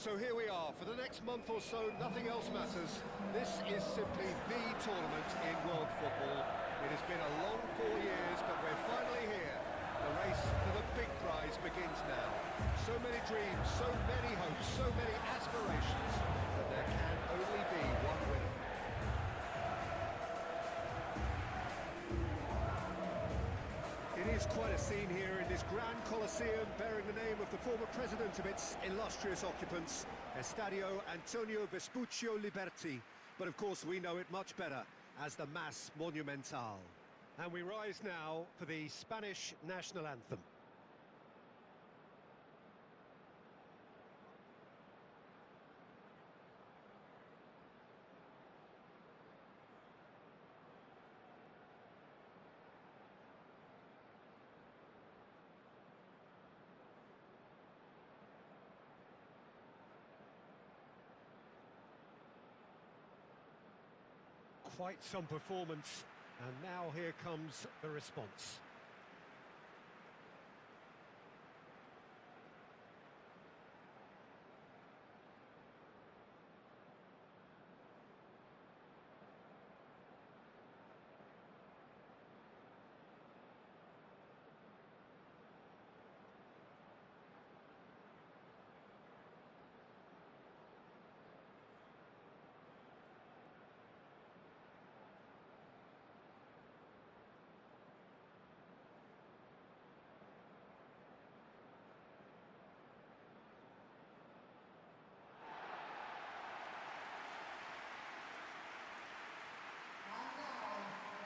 So here we are, for the next month or so, nothing else matters. This is simply the tournament in world football. It has been a long 4 years, but we're finally here. The race for the big prize begins now. So many dreams, so many hopes, so many aspirations, but there can only be one winner. It is quite a scene here in this grand Colosseum, bearing the name of the former president of its illustrious occupants, Estadio Antonio Vespuccio Liberti. But of course we know it much better as the Mas Monumental. And we rise now for the Spanish national anthem. Quite some performance, and now here comes the response.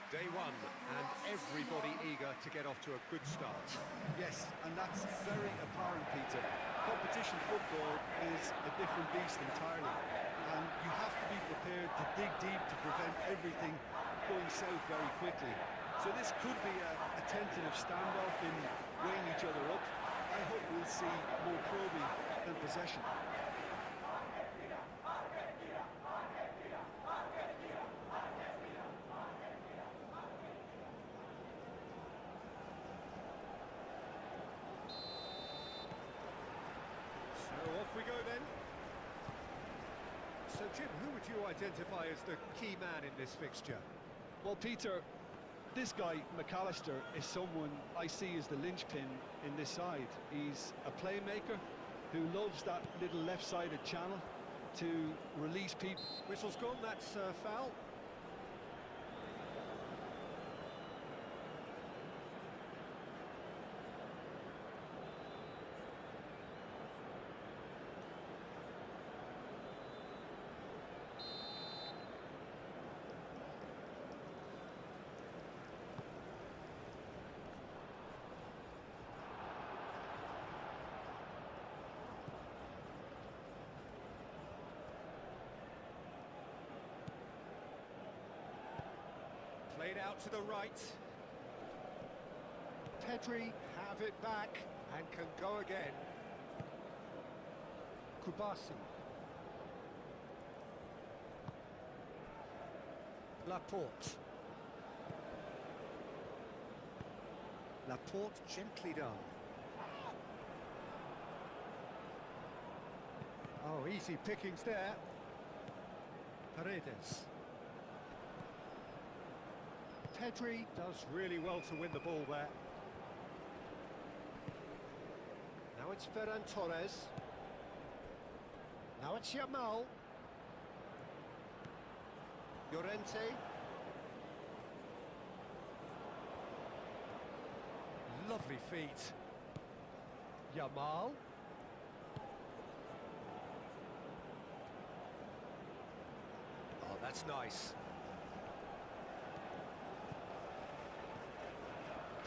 Day one, and everybody eager to get off to a good start. Yes, and that's very apparent, Peter. Competition football is a different beast entirely, and you have to be prepared to dig deep to prevent everything going south very quickly. So this could be a tentative standoff in weighing each other up. I hope we'll see more probing than possession. Off we go then. So Jim, who would you identify as the key man in this fixture? Well, Peter, this guy, McAllister, is someone I see as the linchpin in this side. He's a playmaker who loves that little left-sided channel to release people. Whistle's gone, that's foul. Played out to the right. Pedri have it back and can go again. Kubasi. Laporte. Laporte gently done. Oh, easy pickings there. Paredes. Pedri does really well to win the ball there. Now it's Ferran Torres. Now it's Yamal. Llorente. Lovely feet. Yamal. Oh, that's nice.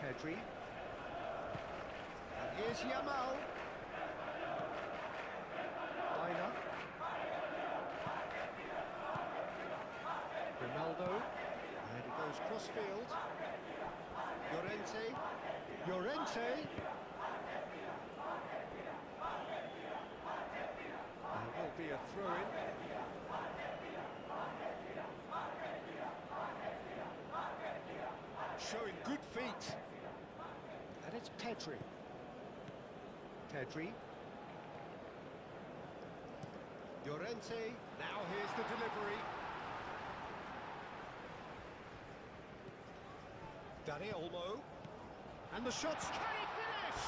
Pedri. And here's Yamal. Dina. Ronaldo. And he goes cross-field. Llorente. Llorente. And it will be a throw-in. Showing good feet. And it's Pedri. Pedri. Llorente, now here's the delivery. Dani Olmo. And the shots, can he finish?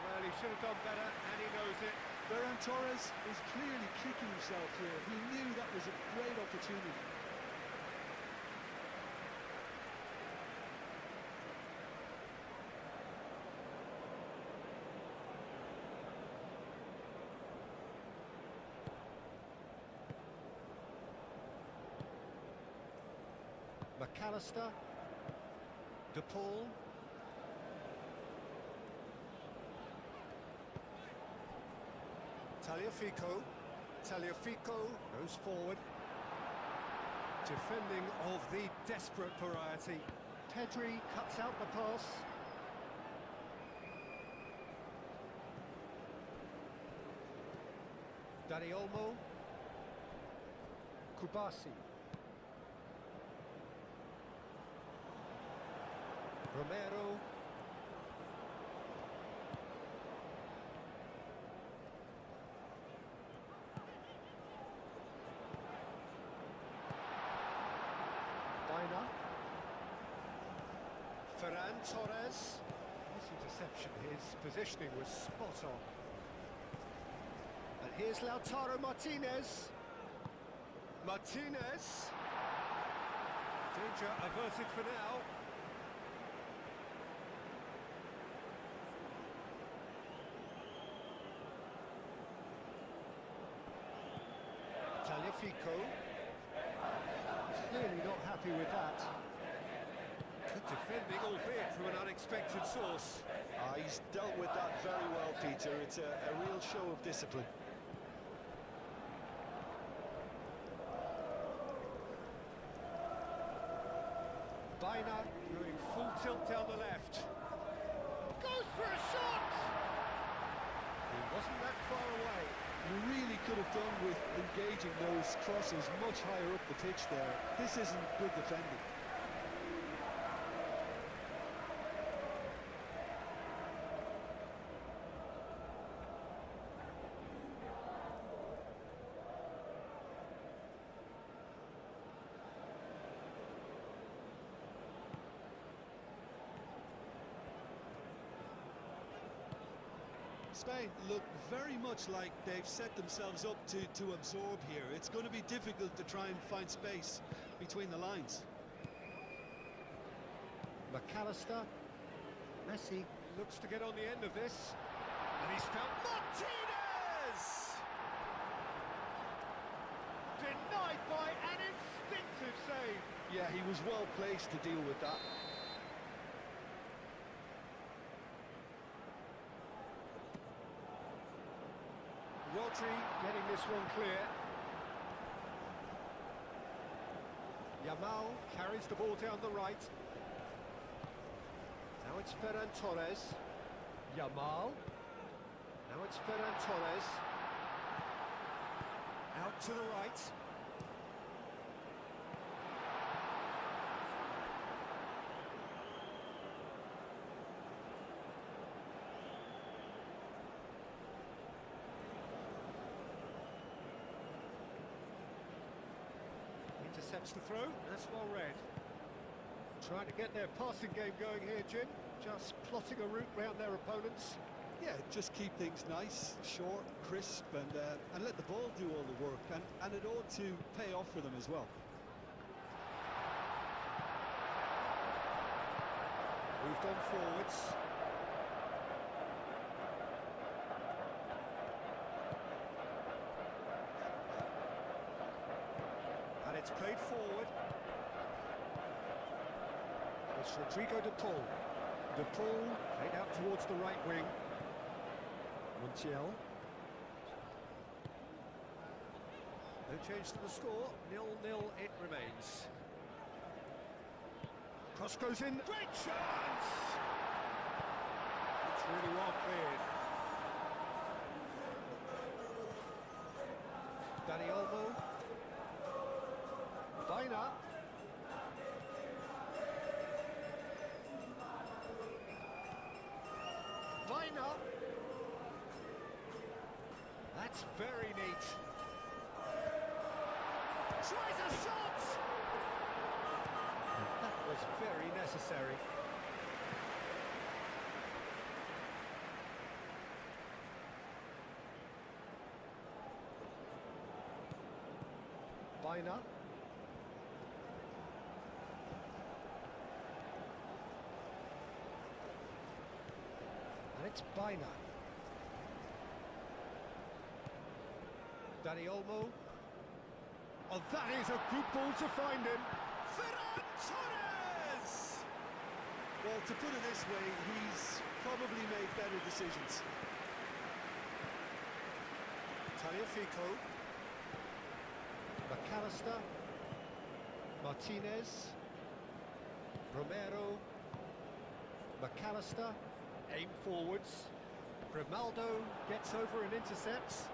Well, he should have done better, and he knows it. Ferran Torres is clearly kicking himself here. He knew that was a great opportunity. McAllister, De Paul. Tagliafico goes forward. Defending of the desperate variety. Pedri cuts out the pass. Dani Olmo. Kubasi. Romero. Baina. Ferran Torres. This interception, his positioning was spot on. And here's Lautaro Martinez. Martinez. Danger averted for now. Tagliafico. Clearly not happy with that. Good defending, albeit from an unexpected source. He's dealt with that very well, Peter. It's a real show of discipline. Baina going full tilt down the left. Goes for a shot! He wasn't that far away. You really could have done with engaging those crosses much higher up the pitch there. This isn't good defending. Spain look very much like they've set themselves up to absorb here. It's going to be difficult to try and find space between the lines. McAllister. Messi looks to get on the end of this. And he's found Martinez! Denied by an instinctive save. Yeah, he was well placed to deal with that. Rodri getting this one clear. Yamal carries the ball down the right. Now it's Ferran Torres. Yamal. Now it's Ferran Torres. Out to the right. Intercepts the throw, that's well read. Trying to get their passing game going here, Jim. Just plotting a route round their opponents. Yeah, just keep things nice, short, crisp, and let the ball do all the work, and it ought to pay off for them as well. Moved on forwards. And it's played forward. It's Rodrigo De Paul. De Paul played out towards the right wing. Montiel. No change to the score. 0-0 it remains. Cross goes in. Great chance! It's really well cleared. Dani Olmo. Baina. That's very neat. Tries a shot! That was very necessary. Baina. And it's Baina. Dani Olmo. Oh, that is a good ball to find him. Ferran Torres! Well, to put it this way, he's probably made better decisions. Tagliafico. McAllister. Martinez. Romero. McAllister. Aim forwards. Grimaldo gets over and intercepts.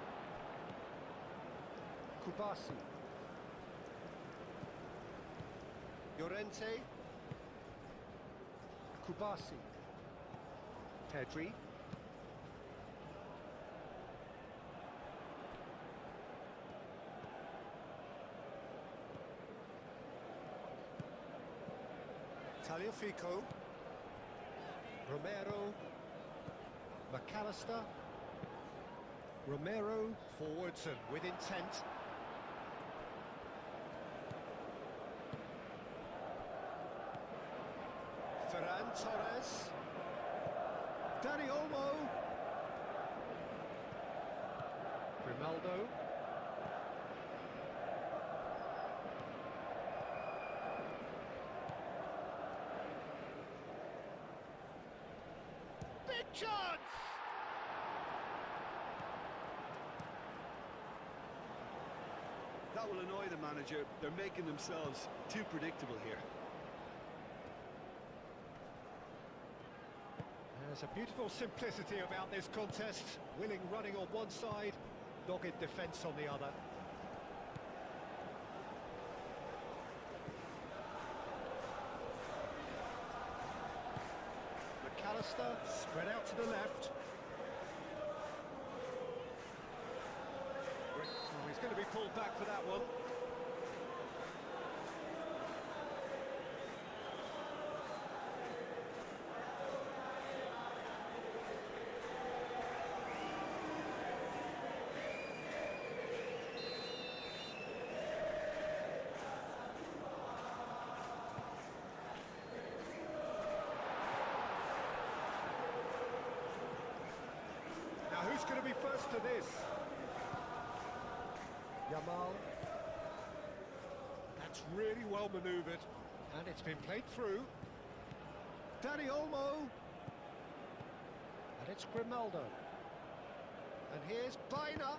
Kubasi. Llorente. Kubasi. Pedri. Tagliafico. Romero. McAllister. Romero forwards and with intent. Ferran Torres. Dani Olmo. Grimaldo. Big chance! That will annoy the manager. They're making themselves too predictable here. There's a beautiful simplicity about this contest. Willing running on one side, dogged defence on the other. McAllister spread out to the left. Oh, he's going to be pulled back for that one. Now who's going to be first to this? Yamal. That's really well manoeuvred. And it's been played through. Dani Olmo. And it's Grimaldo. And here's Baina.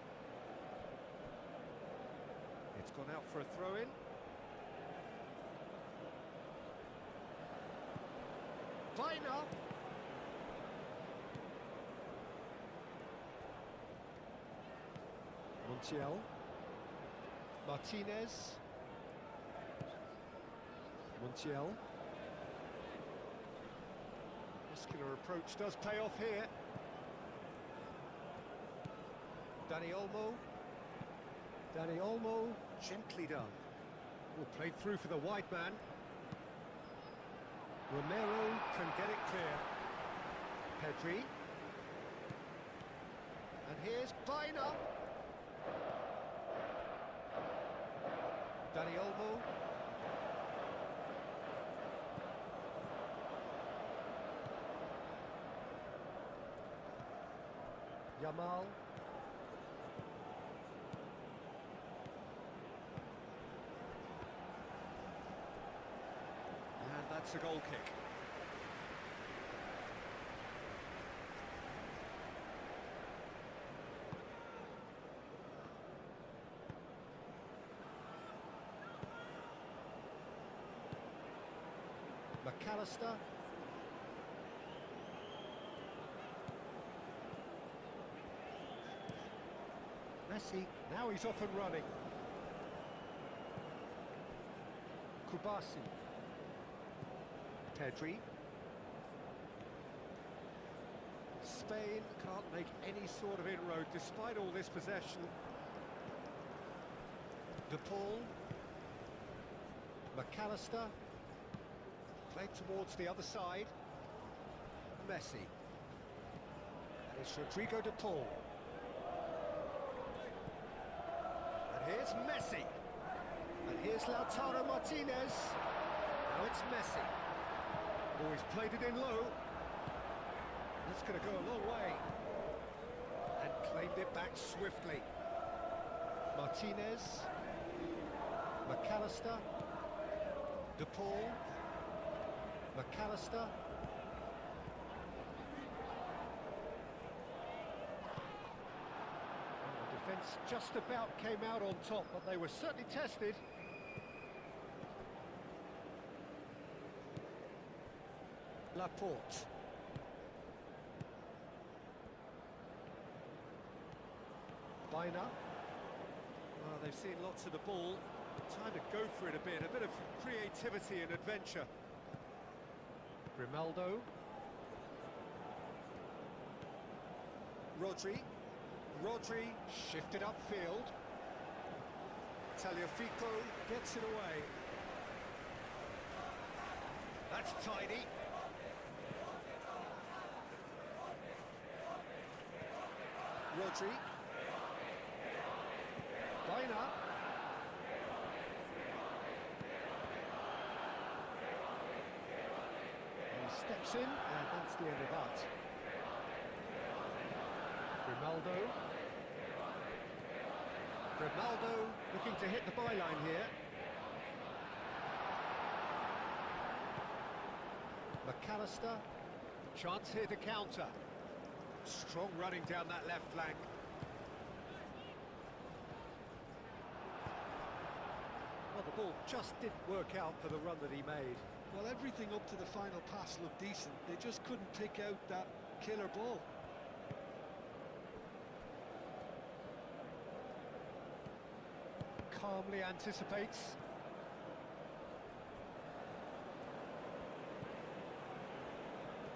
It's gone out for a throw-in. Baina. Montiel. Martinez. Montiel. Muscular approach does pay off here. Dani Olmo. Dani Olmo, gently done. Will play through for the wide man. Romero can get it clear. Pedri. And here's Baina. Dani Olmo. Yamal. And that's a goal kick. McAllister. Messi, now he's off and running. Kubasi. Pedri. Spain can't make any sort of inroad despite all this possession. De Paul. McAllister. Played towards the other side. Messi. And it's Rodrigo de Paul. And here's Messi. And here's Lautaro Martinez. Now it's Messi. Oh, he's played it in low. That's going to go a long way. And claimed it back swiftly. Martinez. McAllister. De Paul. McAllister. The defence just about came out on top, but they were certainly tested. Laporte. Biner. Well, they've seen lots of the ball. Time to go for it a bit of creativity and adventure. Grimaldo. Rodri shifted upfield. Tagliafico gets it away. That's tidy. Rodri. Biner. He steps in, and that's the end of that. Grimaldo looking to hit the byline here. McAllister. Chance here to counter. Strong running down that left flank. Well, the ball just didn't work out for the run that he made. Well, everything up to the final pass looked decent. They just couldn't pick out that killer ball. Calmly anticipates.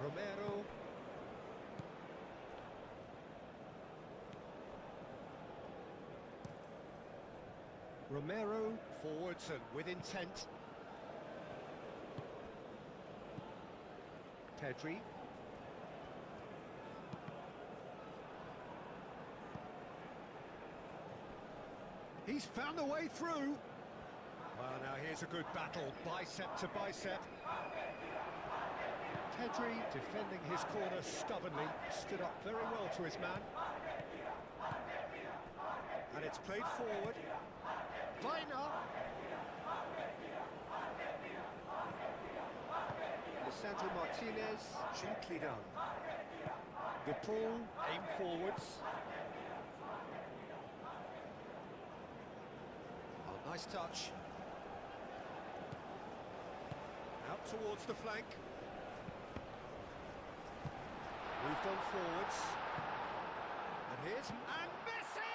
Romero. Romero forwards and with intent. Pedri. He's found a way through. Well, now here's a good battle, bicep to bicep. Pedri, defending his corner stubbornly, stood up very well to his man. And it's played forward. Biner. Lisandro Martinez, gently done. De Paul, aim forwards. Oh, nice touch. Out towards the flank. Moved on forwards. And here's... And Messi!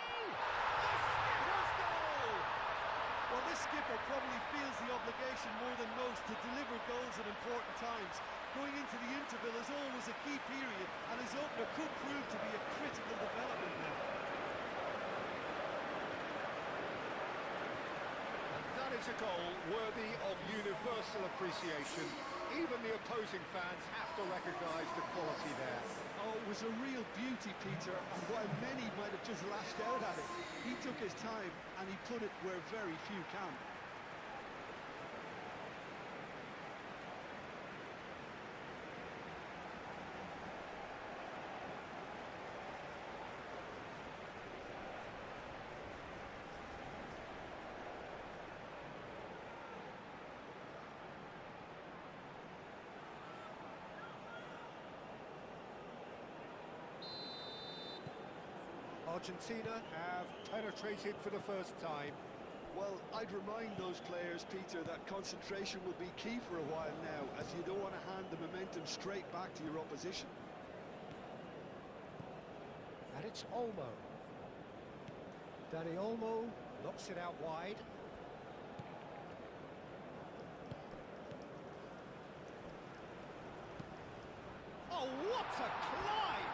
The skipper's goal! Well, this skipper probably feels the obligation more than most to deliver goals at important times. Going into the interval is always a key period, and his opener could prove to be a critical development now. And that is a goal worthy of universal appreciation. Even the opposing fans have to recognise the quality there. Oh, it was a real beauty, Peter, and while many might have just lashed out at it, he took his time and he put it where very few can. Argentina have penetrated for the first time. Well, I'd remind those players, Peter, that concentration will be key for a while now, as you don't want to hand the momentum straight back to your opposition. And it's Olmo. Dani Olmo knocks it out wide. Oh, what a climb!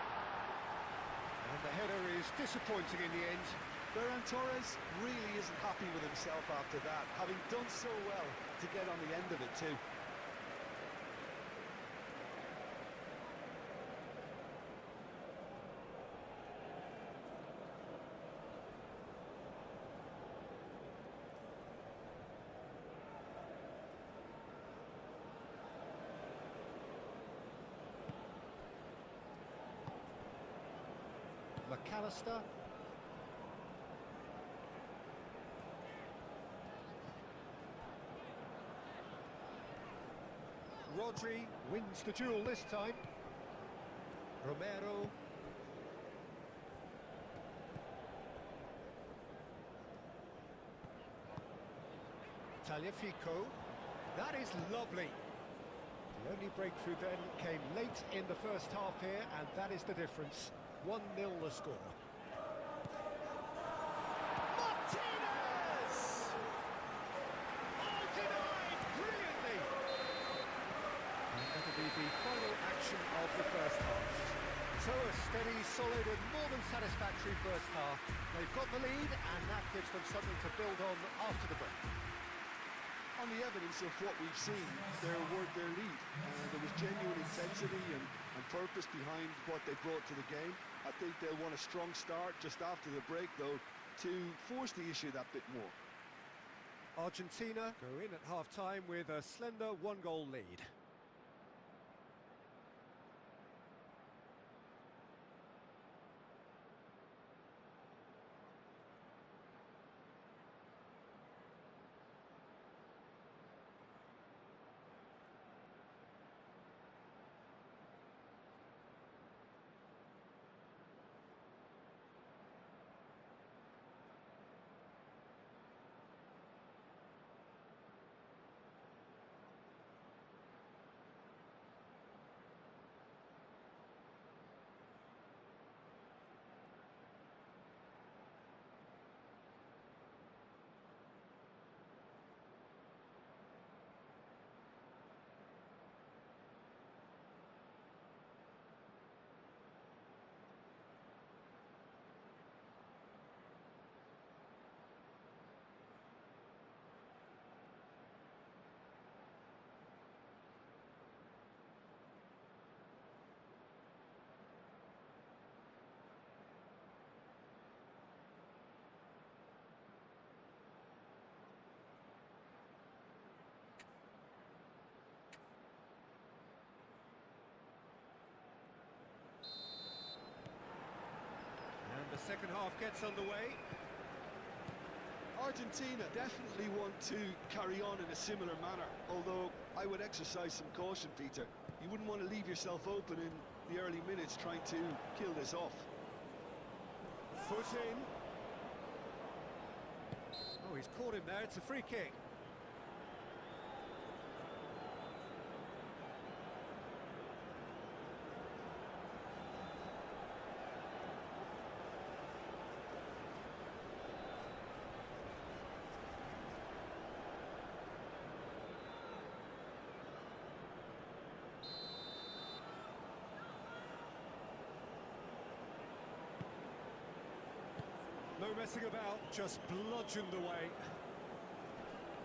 the header is disappointing in the end. Ferran Torres really isn't happy with himself after that, having done so well to get on the end of it too. McAllister. Rodri wins the duel this time. Romero. Tagliafico. That is lovely. The only breakthrough then came late in the first half here, and that is the difference. 1-0 the score. Martinez! Oh, denied brilliantly! And that'll be the final action of the first half. So a steady, solid and more than satisfactory first half. They've got the lead and that gives them something to build on after the break. On the evidence of what we've seen, they're worth their lead. There was genuine intensity and purpose behind what they brought to the game. I think they'll want a strong start just after the break, though, to force the issue that bit more. Argentina go in at half-time with a slender one-goal lead. The second half gets underway. Argentina definitely want to carry on in a similar manner, although I would exercise some caution, Peter. You wouldn't want to leave yourself open in the early minutes trying to kill this off. Foot in. Oh, he's caught him there. It's a free kick. No messing about, just bludgeoned away.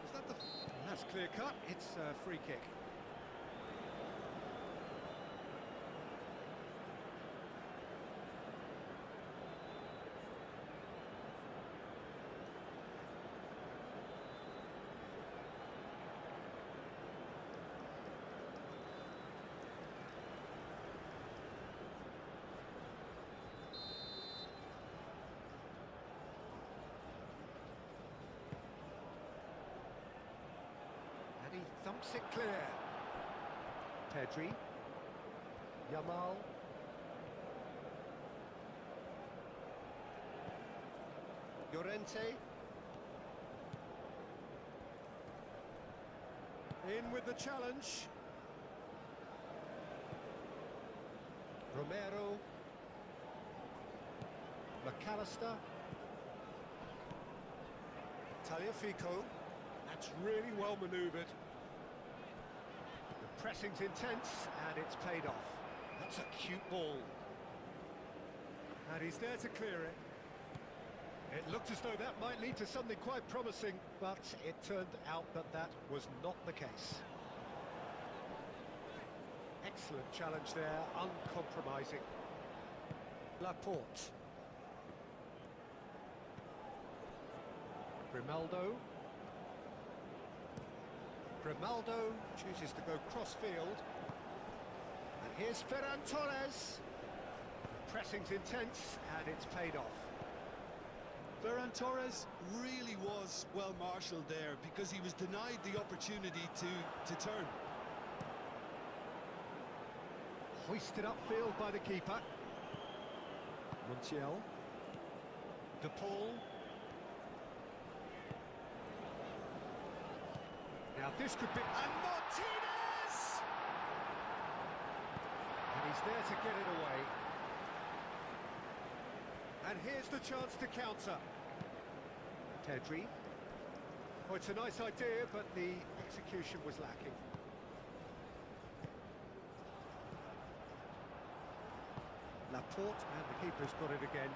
Is that the... That's clear cut, it's a free kick. He thumps it clear. Pedri. Yamal. Llorente. In with the challenge. Romero. McAllister. Tagliafico. That's really well manoeuvred. The pressing's intense, and it's paid off. That's a cute ball. And he's there to clear it. It looked as though that might lead to something quite promising, but it turned out that that was not the case. Excellent challenge there, uncompromising. Laporte. Grimaldo. Grimaldo chooses to go cross-field. And here's Ferran Torres. The pressing's intense, and it's paid off. Ferran Torres really was well marshalled there because he was denied the opportunity to turn. Hoisted upfield by the keeper. Montiel. De Paul. Now this could be... And Martinez! And he's there to get it away. And here's the chance to counter. Pedri. Oh, it's a nice idea, but the execution was lacking. Laporte, and the keeper's got it again.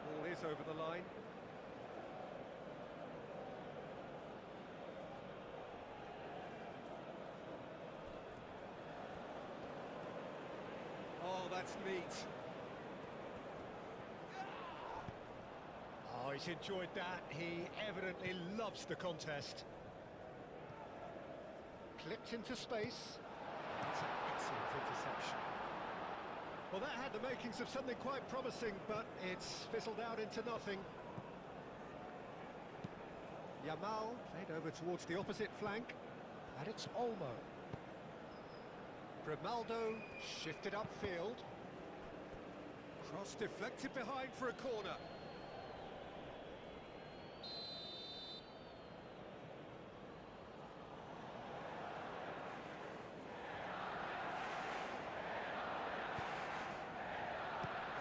Ball is over the line. Oh, that's neat. Oh, he's enjoyed that. He evidently loves the contest. Clipped into space. That's an excellent interception. Well, that had the makings of something quite promising, but it's fizzled out into nothing. Yamal played over towards the opposite flank, and it's Olmo. Grimaldo shifted upfield. Cross deflected behind for a corner.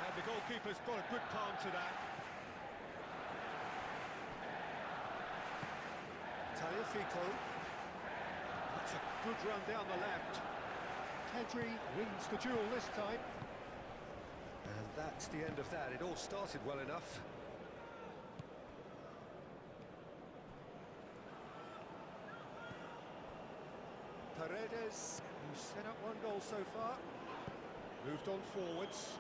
And the goalkeeper's got a good palm to that. Tagliafico. That's a good run down the left. Pedri wins the duel this time. And that's the end of that. It all started well enough. Paredes, who's set up one goal so far. Moved on forwards.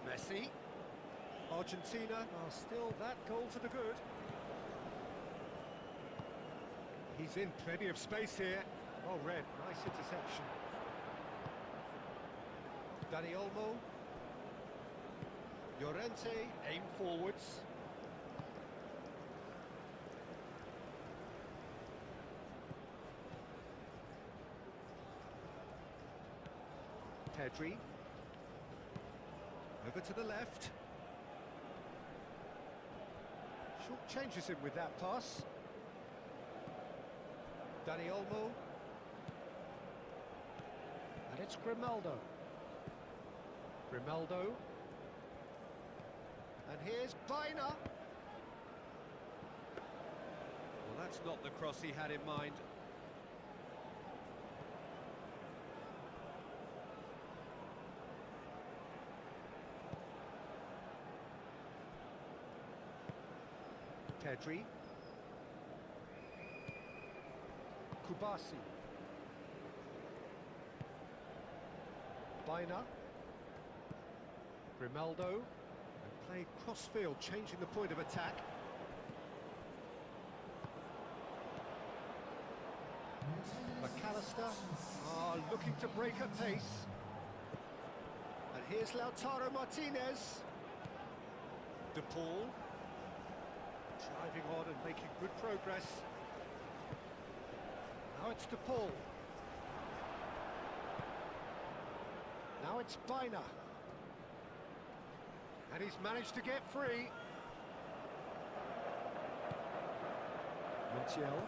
Messi. Argentina are still that goal to the good. He's in plenty of space here. Oh, red, nice interception. Dani Olmo. Llorente, aim forwards. Pedri. Over to the left. Short changes him with that pass. Dani Olmo. And it's Grimaldo. Grimaldo. And here's Baina. Well, that's not the cross he had in mind. Pedri. Kubasi. Baina. Grimaldo. And played cross-field, changing the point of attack. McAllister looking to break at pace. And here's Lautaro Martinez. De Paul. Driving on and making good progress. Now it's De Paul. Now it's Baina. And he's managed to get free. Montiel.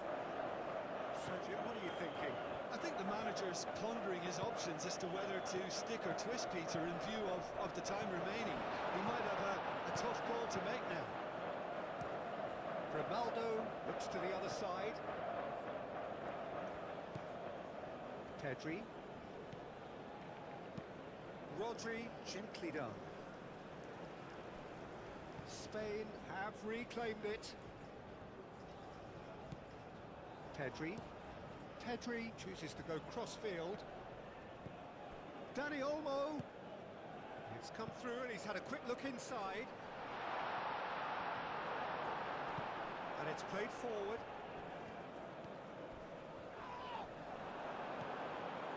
Sergio, what are you thinking? I think the manager's pondering his options as to whether to stick or twist Peter in view of the time remaining. He might have a tough call to make now. Grimaldo looks to the other side. Pedri. Rodri, gently done. Spain have reclaimed it. Pedri. Pedri chooses to go cross-field. Dani Olmo. It's come through and he's had a quick look inside. And it's played forward.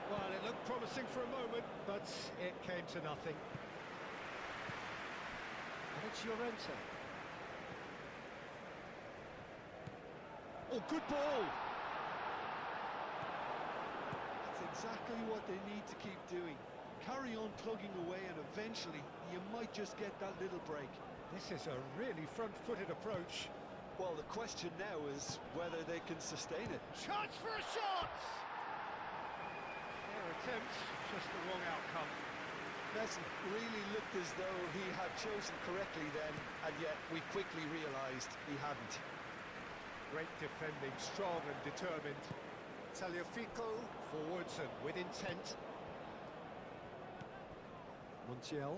Well, it looked promising for a moment, but it came to nothing. And it's Llorente. Oh, good ball! That's exactly what they need to keep doing. Carry on plugging away and eventually you might just get that little break. This is a really front-footed approach. Well, the question now is whether they can sustain it. Chance for a shot! Fair attempt, just the wrong outcome. Messi really looked as though he had chosen correctly then, and yet we quickly realised he hadn't. Great defending, strong and determined. Tagliafico, forwards and with intent. Montiel.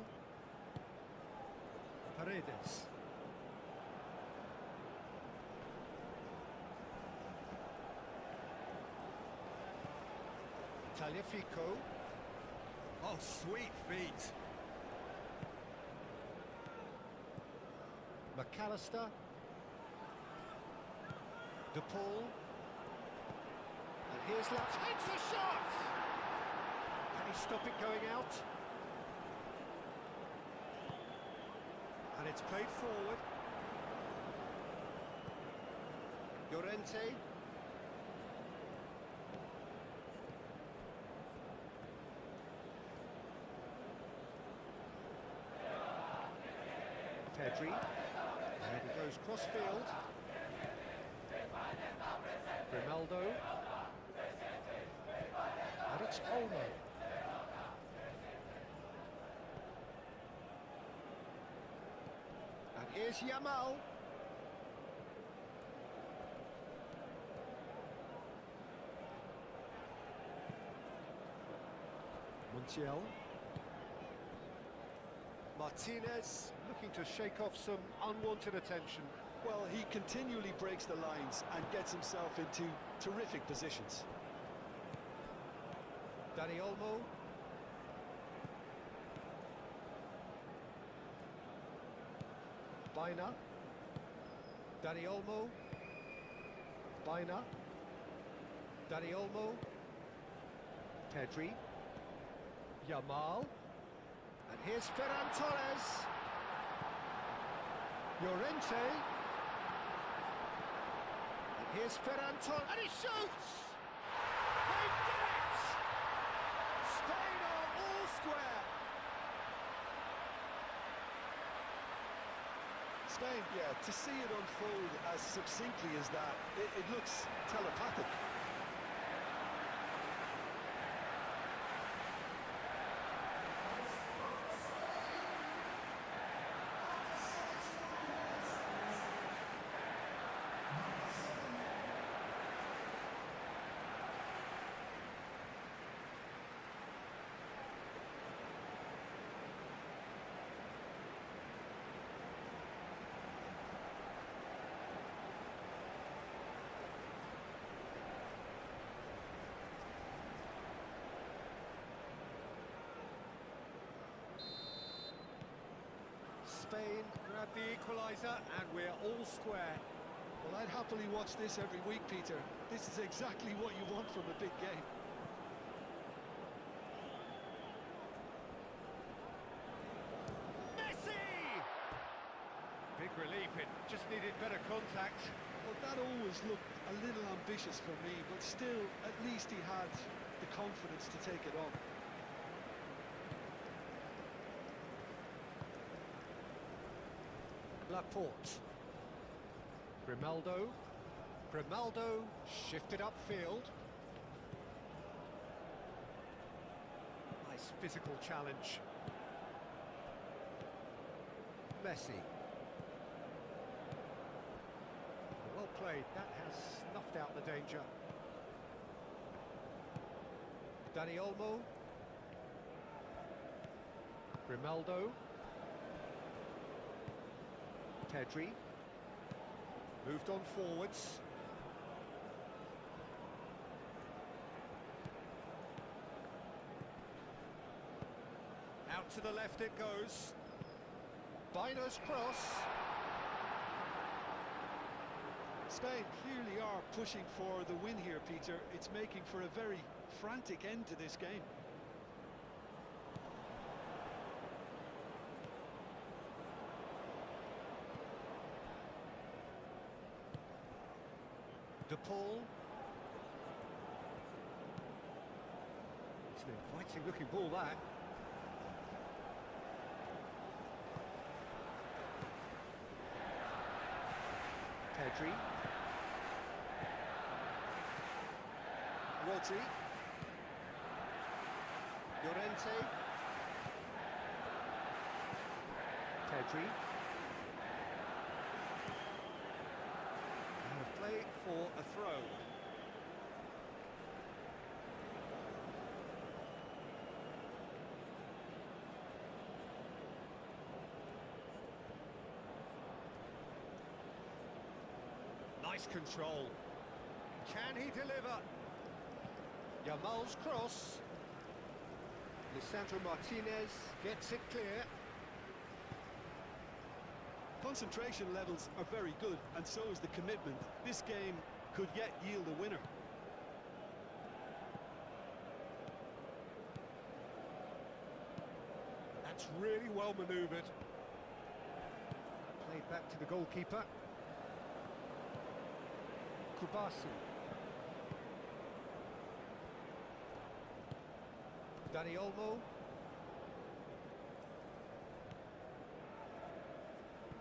Paredes. Tagliafico. Oh, sweet feet. McAllister. De Paul. And here's left. Takes a shot! Can he stop it going out? And it's played forward. Llorente. Pedri. And he goes cross-field. Grimaldo. And it's Olmo. And here's Yamal. Montiel. Martinez looking to shake off some unwanted attention. Well, he continually breaks the lines and gets himself into terrific positions. Dani Olmo. Baina. Dani Olmo. Baina. Dani Olmo. Pedri. Yamal. And here's Ferran Torres. Llorente. And here's Ferran Torres. And he shoots! They've done it! Spain are all square. Spain, yeah, to see it unfold as succinctly as that, it looks telepathic. Spain grab the equaliser and we're all square. Well, I'd happily watch this every week, Peter. This is exactly what you want from a big game. Messi! Big relief, it just needed better contact. Well, that always looked a little ambitious for me, but still, at least he had the confidence to take it on. Laporte. Grimaldo. Grimaldo shifted upfield. Nice physical challenge. Messi. Well played, that has snuffed out the danger. Dani Olmo. Grimaldo. Pedri. Moved on forwards. Out to the left it goes. Bino's cross. Spain clearly are pushing for the win here, Peter. It's making for a very frantic end to this game. De Paul. It's an inviting looking ball, that. Pedri. Rodri. Llorente. Pedri. And a play for a throw. Nice control. Can he deliver? Yamal's cross. Lisandro Martinez gets it clear. Concentration levels are very good, and so is the commitment. This game could yet yield a winner. That's really well manoeuvred. Played back to the goalkeeper. Kubasi. Dani Olmo.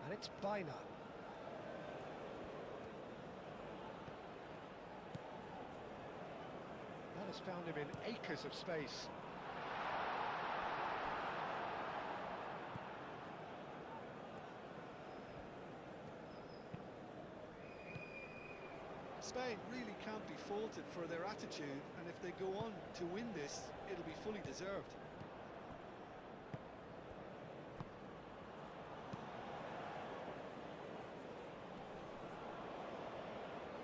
And it's Bina. That has found him in acres of space. Spain really can't be faulted for their attitude, and if they go on to win this, it'll be fully deserved.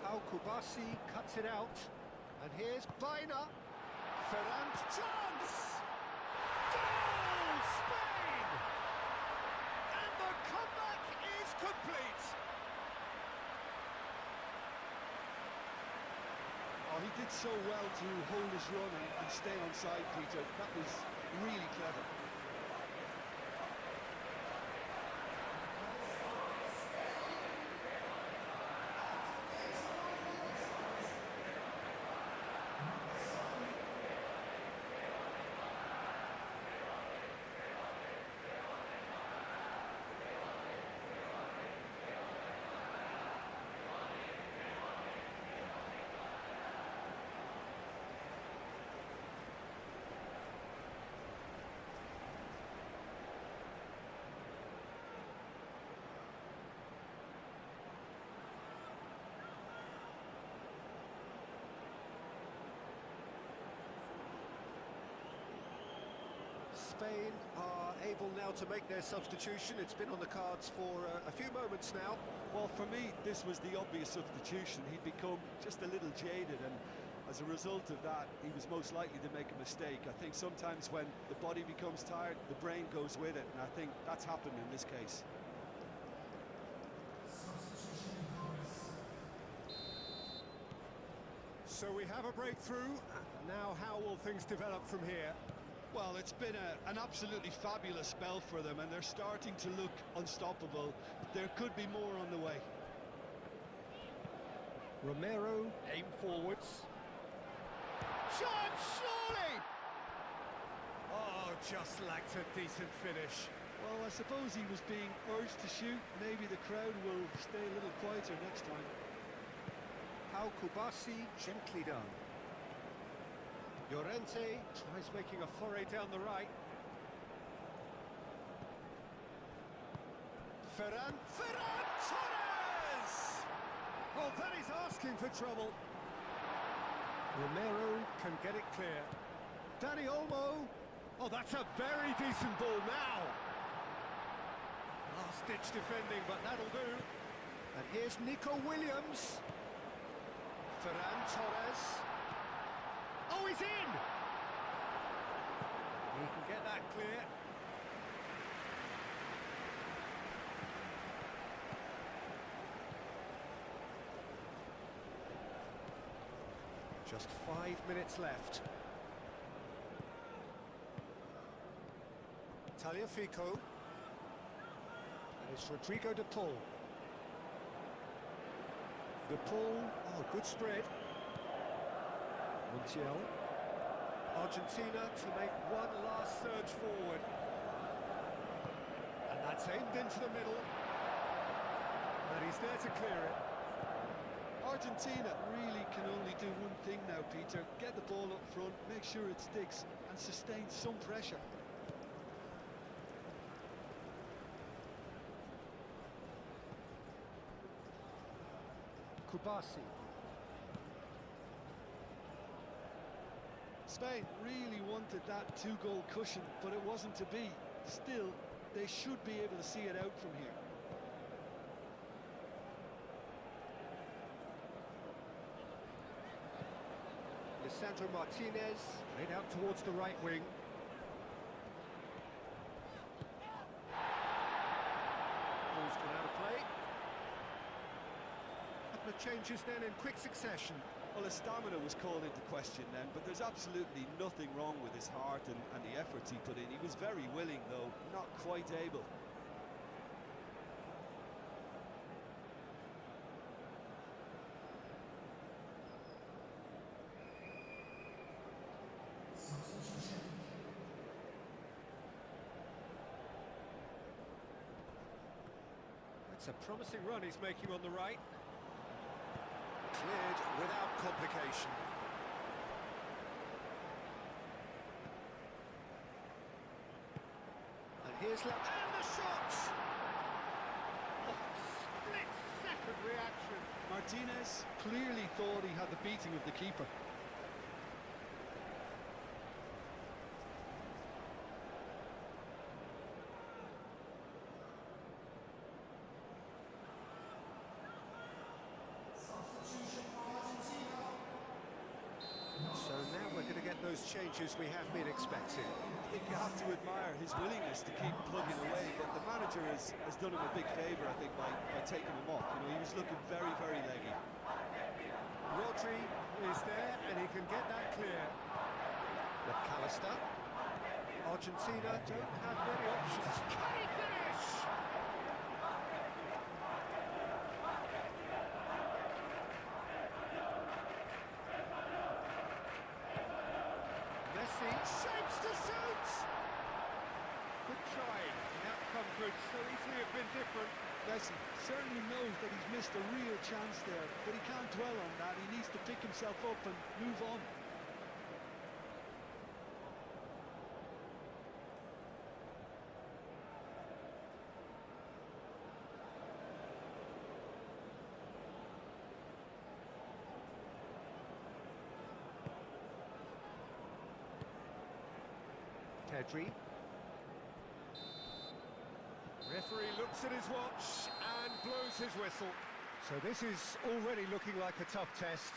Pau Kubasi cuts it out, and here's Bina. Ferran chance! Goal, Spain! And the comeback is complete! Oh, he did so well to hold his run and stay on side, Peter. That was really clever. Spain are able now to make their substitution. It's been on the cards for a few moments now. Well, for me, this was the obvious substitution. He'd become just a little jaded, and as a result of that, he was most likely to make a mistake. I think sometimes when the body becomes tired, the brain goes with it, and I think that's happened in this case. So we have a breakthrough. Now how will things develop from here? Well, it's been an absolutely fabulous spell for them, and they're starting to look unstoppable. There could be more on the way. Romero, aim forwards. Chance, surely! Oh, just lacked a decent finish. Well, I suppose he was being urged to shoot. Maybe the crowd will stay a little quieter next time. Pau Kubasi, gently done. Llorente tries making a foray down the right. Ferran Torres! Oh, that is asking for trouble. Romero can get it clear. Dani Olmo, Oh, that's a very decent ball now. Last-ditch defending, but that'll do. And here's Nico Williams. Ferran Torres. Oh, he's in! He can get that clear. Just 5 minutes left. Tagliafico. And it's Rodrigo de Paul. De Paul, oh, good spread. Montiel. Argentina to make one last surge forward. And that's aimed into the middle. And he's there to clear it. Argentina really can only do one thing now, Peter. Get the ball up front, make sure it sticks, and sustain some pressure. Kubasi. Spain really wanted that two-goal cushion, but it wasn't to be. Still, they should be able to see it out from here. Lisandro Martinez, played out towards the right wing. Ball's gone out of play. Couple of changes then in quick succession. Well, his stamina was called into question then, but there's absolutely nothing wrong with his heart and the efforts he put in. He was very willing, though, not quite able. That's a promising run he's making on the right. Cleared without complication. And here's and the shot! Oh, split-second reaction. Martinez clearly thought he had the beating of the keeper. So now we're going to get those changes we have been expecting. I think you have to admire his willingness to keep plugging away, but the manager has done him a big favour, I think, by taking him off. You know, he was looking very, very leggy. Rodri is there, and he can get that clear. McAllister. Argentina don't have many options. Can he finish? Messi shapes to shoot! Good try. The outcome could so easily have been different. Messi certainly knows that he's missed a real chance there, but he can't dwell on that. He needs to pick himself up and move on. Pedri. Referee looks at his watch and blows his whistle. So this is already looking like a tough test.